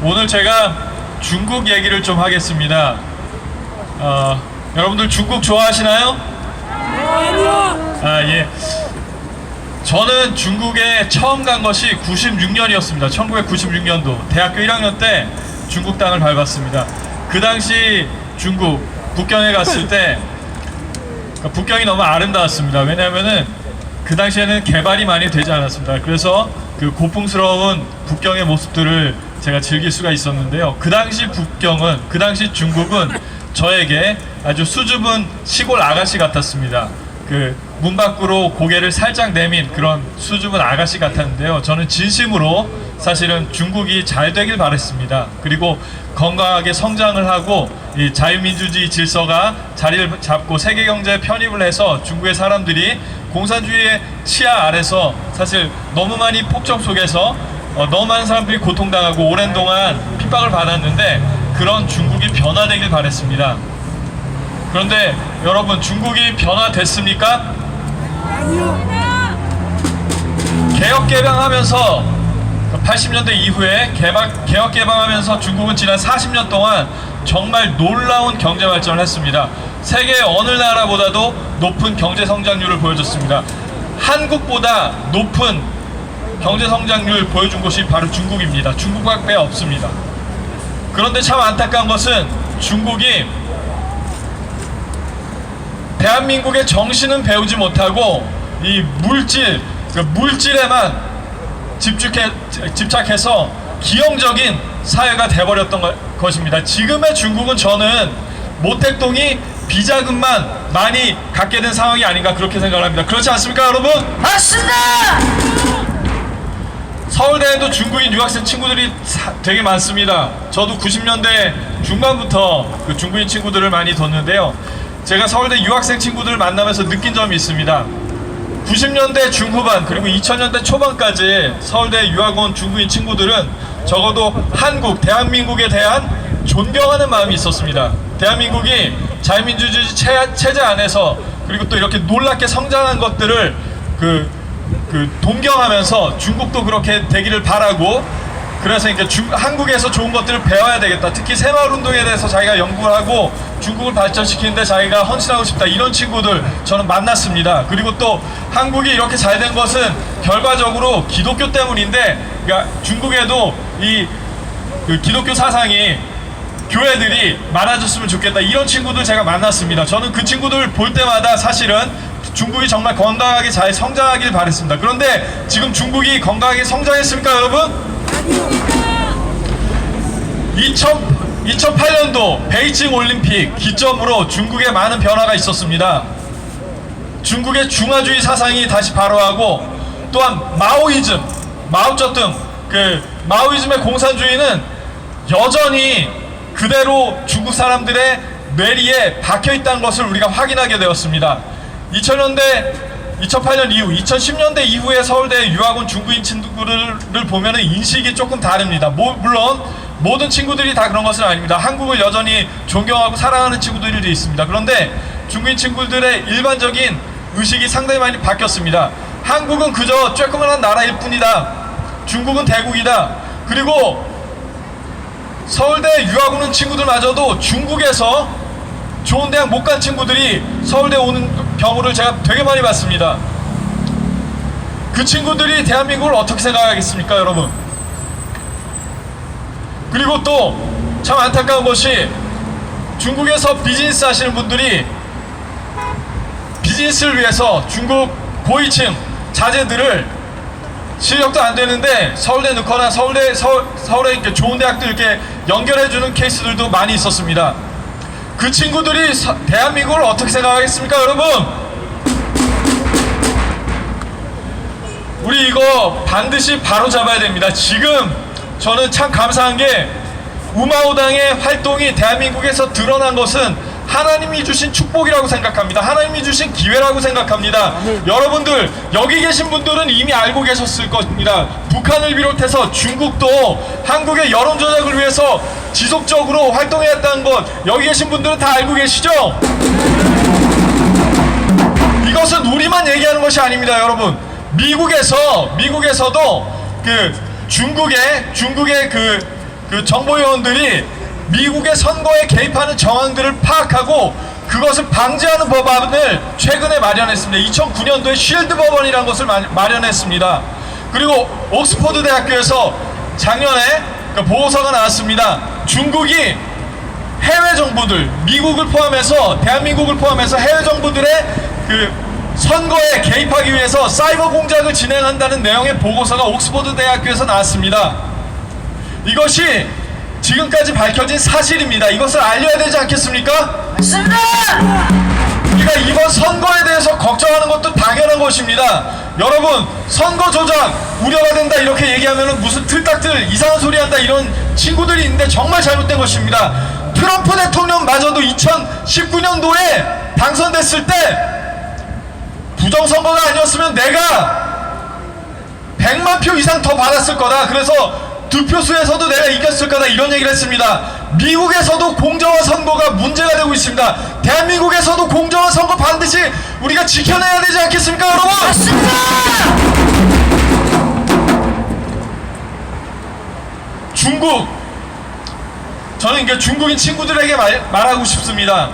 오늘 제가 중국 얘기를 좀 하겠습니다. 여러분들 중국 좋아하시나요? 예. 저는 중국에 처음 간 것이 96년이었습니다. 1996년도 대학교 1학년 때 중국 땅을 밟았습니다. 그 당시 중국 북경에 갔을 때 북경이 너무 아름다웠습니다. 왜냐하면은 그 당시에는 개발이 많이 되지 않았습니다. 그래서 그 고풍스러운 북경의 모습들을 제가 즐길 수가 있었는데요. 그 당시 북경은, 그 당시 중국은 저에게 아주 수줍은 시골 아가씨 같았습니다. 그 문 밖으로 고개를 살짝 내민 그런 수줍은 아가씨 같았는데요. 저는 진심으로 사실은 중국이 잘 되길 바랬습니다. 그리고 건강하게 성장을 하고 이 자유민주주의 질서가 자리를 잡고 세계 경제에 편입을 해서 중국의 사람들이 공산주의의 치하 아래서 사실 너무 많이 폭정 속에서 너무 많은 사람들이 고통당하고 오랜 동안 핍박을 받았는데 그런 중국이 변화되길 바랬습니다. 그런데 여러분, 중국이 변화됐습니까? 아니요. 개혁 개방하면서 80년대 이후에 개혁 개방하면서 중국은 지난 40년 동안 정말 놀라운 경제 발전을 했습니다. 세계 어느 나라보다도 높은 경제 성장률을 보여줬습니다. 한국보다 높은 경제 성장률 보여준 곳이 바로 중국입니다. 중국밖에 없습니다. 그런데 참 안타까운 것은 중국이 대한민국의 정신은 배우지 못하고 이 물질에만 집착해서 기형적인 사회가 돼버렸던 것입니다. 지금의 중국은 저는 모택동이 비자금만 많이 갖게 된 상황이 아닌가 그렇게 생각을 합니다. 그렇지 않습니까, 여러분? 맞습니다! 서울대에도 중국인 유학생 친구들이 되게 많습니다. 저도 90년대 중반부터 그 중국인 친구들을 많이 뒀는데요. 제가 서울대 유학생 친구들을 만나면서 느낀 점이 있습니다. 90년대 중후반 그리고 2000년대 초반까지 서울대 유학 온 중국인 친구들은 적어도 한국, 대한민국에 대한 존경하는 마음이 있었습니다. 대한민국이 자유민주주의 체제 안에서 그리고 또 이렇게 놀랍게 성장한 것들을 동경하면서 중국도 그렇게 되기를 바라고, 그래서 한국에서 좋은 것들을 배워야 되겠다. 특히 새마을운동에 대해서 자기가 연구를 하고 중국을 발전시키는데 자기가 헌신하고 싶다. 이런 친구들 저는 만났습니다. 그리고 또 한국이 이렇게 잘 된 것은 결과적으로 기독교 때문인데, 그러니까 중국에도 이 기독교 사상이 교회들이 많아졌으면 좋겠다. 이런 친구들 제가 만났습니다. 저는 그 친구들 볼 때마다 사실은 중국이 정말 건강하게 잘 성장하길 바랬습니다. 그런데 지금 중국이 건강하게 성장했습니까, 여러분? 2008년도 베이징 올림픽 기점으로 중국에 많은 변화가 있었습니다. 중국의 중화주의 사상이 다시 발효하고, 또한 마오쩌둥 마오이즘의 공산주의는 여전히 그대로 중국 사람들의 뇌리에 박혀있다는 것을 우리가 확인하게 되었습니다. 2008년 이후, 2010년대 이후에 서울대 유학 온 중국인 친구들을 보면 인식이 조금 다릅니다. 물론 모든 친구들이 다 그런 것은 아닙니다. 한국을 여전히 존경하고 사랑하는 친구들이 있습니다. 그런데 중국인 친구들의 일반적인 의식이 상당히 많이 바뀌었습니다. 한국은 그저 쬐끄만한 나라일 뿐이다. 중국은 대국이다. 그리고 서울대 유학 오는 친구들마저도 중국에서 좋은 대학 못 간 친구들이 서울대 오는 경우를 제가 되게 많이 봤습니다. 그 친구들이 대한민국을 어떻게 생각하겠습니까, 여러분? 그리고 또 참 안타까운 것이 중국에서 비즈니스 하시는 분들이 비즈니스를 위해서 중국 고위층 자제들을 실력도 안 되는데 서울대 넣거나 서울에 이렇게 좋은 대학들 이렇게 연결해주는 케이스들도 많이 있었습니다. 그 친구들이 대한민국을 어떻게 생각하겠습니까, 여러분? 우리 이거 반드시 바로잡아야 됩니다. 지금 저는 참 감사한 게 우마오당의 활동이 대한민국에서 드러난 것은 하나님이 주신 축복이라고 생각합니다. 하나님이 주신 기회라고 생각합니다. 여러분들 여기 계신 분들은 이미 알고 계셨을 겁니다. 북한을 비롯해서 중국도 한국의 여론 조작을 위해서 지속적으로 활동해왔다는 것 여기 계신 분들은 다 알고 계시죠? 이것은 우리만 얘기하는 것이 아닙니다, 여러분. 미국에서도 중국의 그 정보요원들이 미국의 선거에 개입하는 정황들을 파악하고 그것을 방지하는 법안을 최근에 마련했습니다. 2009년도에 쉴드 법안이라는 것을 마련했습니다. 그리고 옥스퍼드 대학교에서 작년에 그 보고서가 나왔습니다. 중국이 해외 정부들, 미국을 포함해서 대한민국을 포함해서 해외 정부들의 그 선거에 개입하기 위해서 사이버 공작을 진행한다는 내용의 보고서가 옥스퍼드 대학교에서 나왔습니다. 이것이 지금까지 밝혀진 사실입니다. 이것을 알려야 되지 않겠습니까? 맞습니다. 우리가 이번 선거에 대해서 걱정하는 것도 당연한 것입니다. 여러분, 선거 조작 우려가 된다 이렇게 얘기하면 무슨 틀딱들 이상한 소리 한다 이런 친구들이 있는데 정말 잘못된 것입니다. 트럼프 대통령마저도 2019년도에 당선됐을 때 부정선거가 아니었으면 내가 100만 표 이상 더 받았을 거다. 그래서 득표수에서도 내가 이겼을 거다 이런 얘기를 했습니다. 미국에서도 공정한 선거가 문제가 되고 있습니다. 대한민국에서도 공정한 선거 반드시 우리가 지켜내야 되지 않겠습니까, 여러분? 맞습니다. 중국, 저는 이게 중국인 친구들에게 말하고 싶습니다.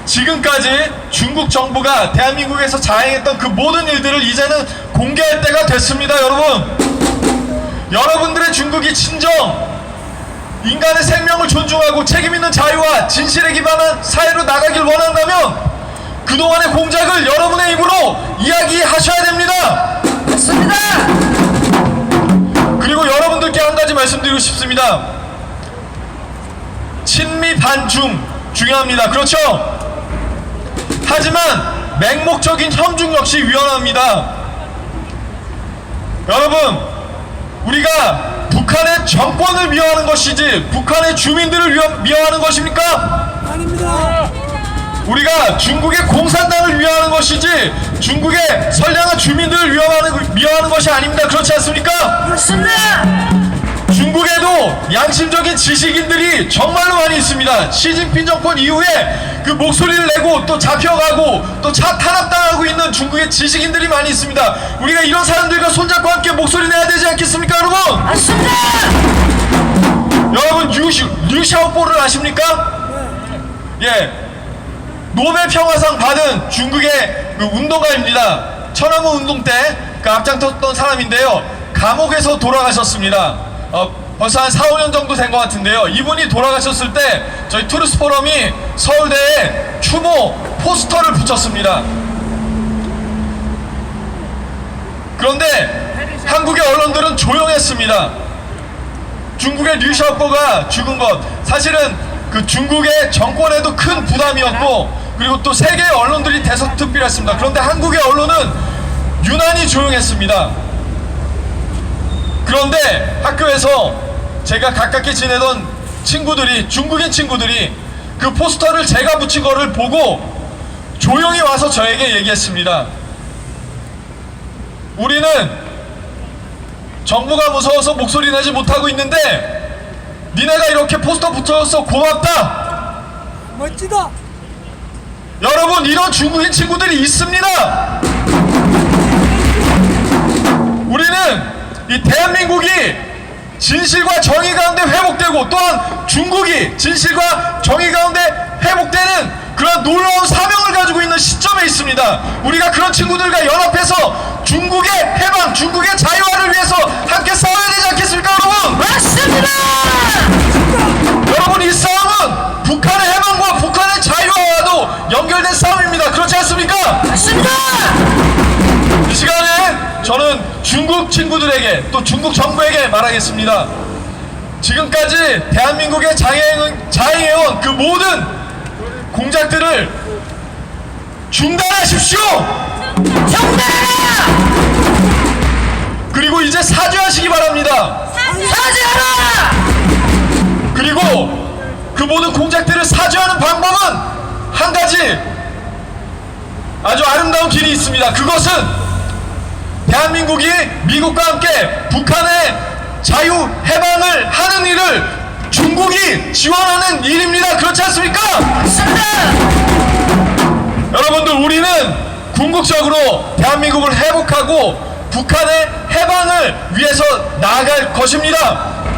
지금까지 중국 정부가 대한민국에서 자행했던 그 모든 일들을 이제는 공개할 때가 됐습니다, 여러분. 여러분들의 중국이 진정 인간의 생명을 존중하고 책임있는 자유와 진실에 기반한 사회로 나가길 원한다면 그동안의 공작을 여러분의 입으로 이야기하셔야 됩니다. 맞습니다. 그리고 여러분들께 한 가지 말씀드리고 싶습니다. 친미 반중 중요합니다. 그렇죠? 하지만 맹목적인 협중 역시 위험합니다. 여러분, 우리가 북한의 정권을 미워하는 것이지 북한의 주민들을 미워하는 것입니까? 아닙니다. 우리가 중국의 공산당을 위하는 것이지 중국의 선량한 주민들을 미워하는 것이 아닙니다. 그렇지 않습니까? 맞습니다. 중국에도 양심적인 지식인들이 정말로 많이 있습니다. 시진핑 정권 이후에 그 목소리를 내고 또 잡혀가고 또 차 탄압당하고 있는 중국의 지식인들이 많이 있습니다. 우리가 이런 사람들과 손잡고 함께 목소리 내야 되지 않겠습니까, 여러분? 맞습니다. 여러분, 류샤오보를 아십니까? 예, 노벨 평화상 받은 중국의 그 운동가입니다. 천안문 운동 때 그 앞장섰던 사람인데요. 감옥에서 돌아가셨습니다. 벌써 한 4, 5년 정도 된 것 같은데요. 이분이 돌아가셨을 때 저희 투르스 포럼이 서울대에 추모 포스터를 붙였습니다. 그런데 한국의 언론들은 조용했습니다. 중국의 류샤오보가 죽은 것, 사실은 그 중국의 정권에도 큰 부담이었고 그리고 또 세계의 언론들이 대서특필했습니다. 그런데 한국의 언론은 유난히 조용했습니다. 그런데 학교에서 제가 가깝게 지내던 친구들이, 중국인 친구들이 그 포스터를 제가 붙인 거를 보고 조용히 와서 저에게 얘기했습니다. 우리는 정부가 무서워서 목소리 내지 못하고 있는데 니네가 이렇게 포스터 붙여서 고맙다. 멋지다. 여러분, 이런 중국인 친구들이 있습니다. 우리는 이 대한민국이 진실과 정의 가운데 회복되고 또한 중국이 진실과 정의 가운데 회복되는 그런 놀라운 사명을 가지고 있는 시점에 있습니다. 우리가 그런 친구들과 연합해서 중국의 해방, 중국의 자유화를 위해서 함께 싸워야 되지 않겠습니까, 여러분? 맞습니다. 여러분, 이 싸움은 북한의 해방과 북한의 자유화와도 연결된 싸움입니다. 그렇지 않습니까? 맞습니다. 이 시간에 저는 중국 친구들에게 또 중국 정부에게 말하겠습니다. 지금까지 대한민국에 자행해온 그 모든 공작들을 중단하십시오. 정답. 그리고 이제 사죄하시기 바랍니다. 사죄하라. 그리고 그 모든 공작들을 사죄하는 방법은 한 가지 아주 아름다운 길이 있습니다. 그것은 대한민국이 미국과 함께 북한의 자유 해방을 하는 일을 중국이 지원하는 일입니다. 그렇지 않습니까? 맞습니다. 여러분들, 우리는 궁극적으로 대한민국을 회복하고 북한의 해방을 위해서 나아갈 것입니다.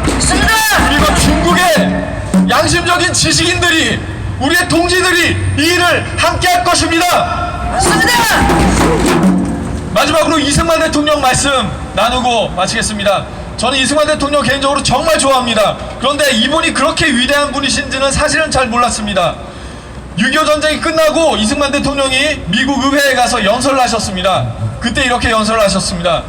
맞습니다. 그리고 중국의 양심적인 지식인들이, 우리의 동지들이 이 일을 함께할 것입니다. 맞습니다. 마지막으로 이승만 대통령 말씀 나누고 마치겠습니다. 저는 이승만 대통령 개인적으로 정말 좋아합니다. 그런데 이분이 그렇게 위대한 분이신지는 사실은 잘 몰랐습니다. 6.25 전쟁이 끝나고 이승만 대통령이 미국 의회에 가서 연설을 하셨습니다. 그때 이렇게 연설을 하셨습니다.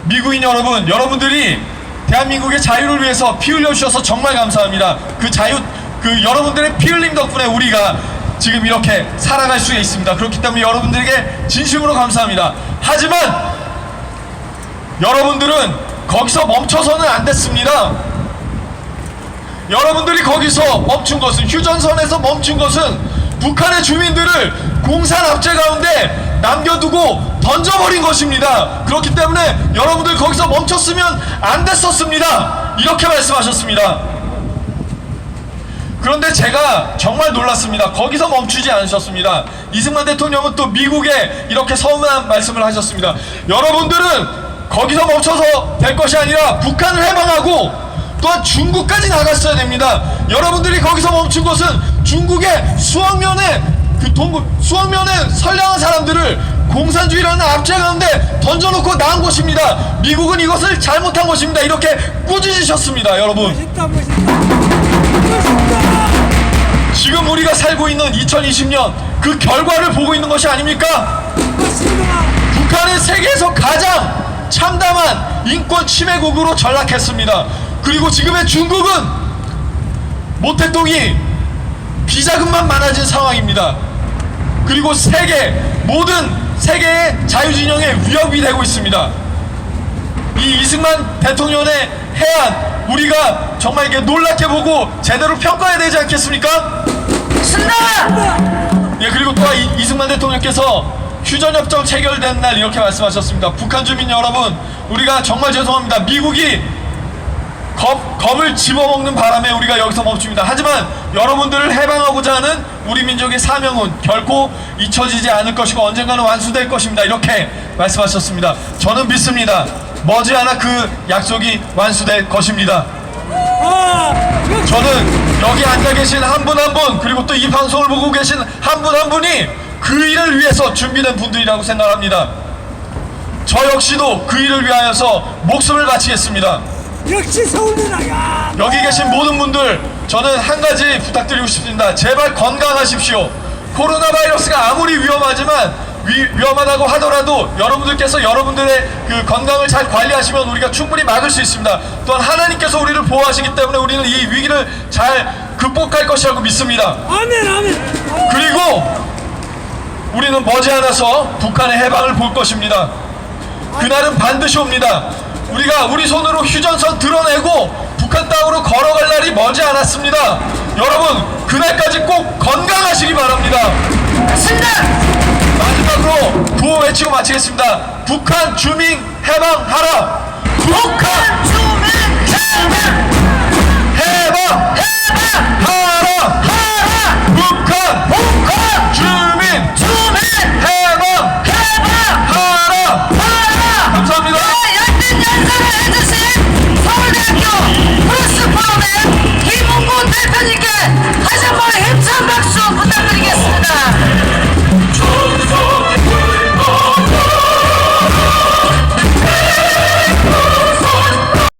미국인 여러분, 여러분들이 대한민국의 자유를 위해서 피 흘려주셔서 정말 감사합니다. 그 여러분들의 피 흘림 덕분에 우리가 지금 이렇게 살아갈 수 있습니다. 그렇기 때문에 여러분들에게 진심으로 감사합니다. 하지만 여러분들은 거기서 멈춰서는 안 됐습니다. 여러분들이 거기서 멈춘 것은, 휴전선에서 멈춘 것은 북한의 주민들을 공산압제 가운데 남겨두고 던져버린 것입니다. 그렇기 때문에 여러분들 거기서 멈췄으면 안 됐었습니다. 이렇게 말씀하셨습니다. 그런데 제가 정말 놀랐습니다. 거기서 멈추지 않으셨습니다. 이승만 대통령은 또 미국에 이렇게 서운한 말씀을 하셨습니다. 여러분들은 거기서 멈춰서 될 것이 아니라 북한을 해방하고 또한 중국까지 나갔어야 됩니다. 여러분들이 거기서 멈춘 것은 중국의 수억 명의 선량한 사람들을 공산주의라는 압제 가운데 던져놓고 나온 것입니다. 미국은 이것을 잘못한 것입니다. 이렇게 꾸짖으셨습니다. 여러분, 멋있다, 멋있다. 멋있다. 지금 우리가 살고 있는 2020년 그 결과를 보고 있는 것이 아닙니까? 맞습니다. 북한은 세계에서 가장 참담한 인권 침해국으로 전락했습니다. 그리고 지금의 중국은 모택동이 비자금만 많아진 상황입니다. 그리고 모든 세계의 자유진영에 위협이 되고 있습니다. 이 이승만 대통령의 해안, 우리가 정말 이게 놀랍게 보고 제대로 평가해야 되지 않겠습니까? 맞습니다. 예, 그리고 또한 이승만 대통령께서 휴전협정 체결된 날 이렇게 말씀하셨습니다. 북한 주민 여러분, 우리가 정말 죄송합니다. 미국이 겁을 집어먹는 바람에 우리가 여기서 멈춥니다. 하지만 여러분들을 해방하고자 하는 우리 민족의 사명은 결코 잊혀지지 않을 것이고 언젠가는 완수될 것입니다. 이렇게 말씀하셨습니다. 저는 믿습니다. 머지않아 그 약속이 완수될 것입니다. 저는 여기 앉아 계신 한 분 한 분, 그리고 또 이 방송을 보고 계신 한 분 한 분이 그 일을 위해서 준비된 분들이라고 생각합니다. 저 역시도 그 일을 위하여서 목숨을 바치겠습니다. 역시 서울이다. 야. 여기 계신 모든 분들, 저는 한 가지 부탁드리고 싶습니다. 제발 건강하십시오. 코로나 바이러스가 아무리 위험하다고 하더라도 여러분들께서 여러분들의 그 건강을 잘 관리하시면 우리가 충분히 막을 수 있습니다. 또한 하나님께서 우리를 보호하시기 때문에 우리는 이 위기를 잘 극복할 것이라고 믿습니다. 아멘, 아멘. 그리고 우리는 머지않아서 북한의 해방을 볼 것입니다. 그날은 반드시 옵니다. 우리가 우리 손으로 휴전선 드러내고 북한 땅으로 걸어갈 날이 머지않았습니다. 여러분, 그날까지 꼭 건강하시기 바랍니다. 맞습니다. 마지막으로 구호 외치고 마치겠습니다. 북한 주민 해방하라! 북한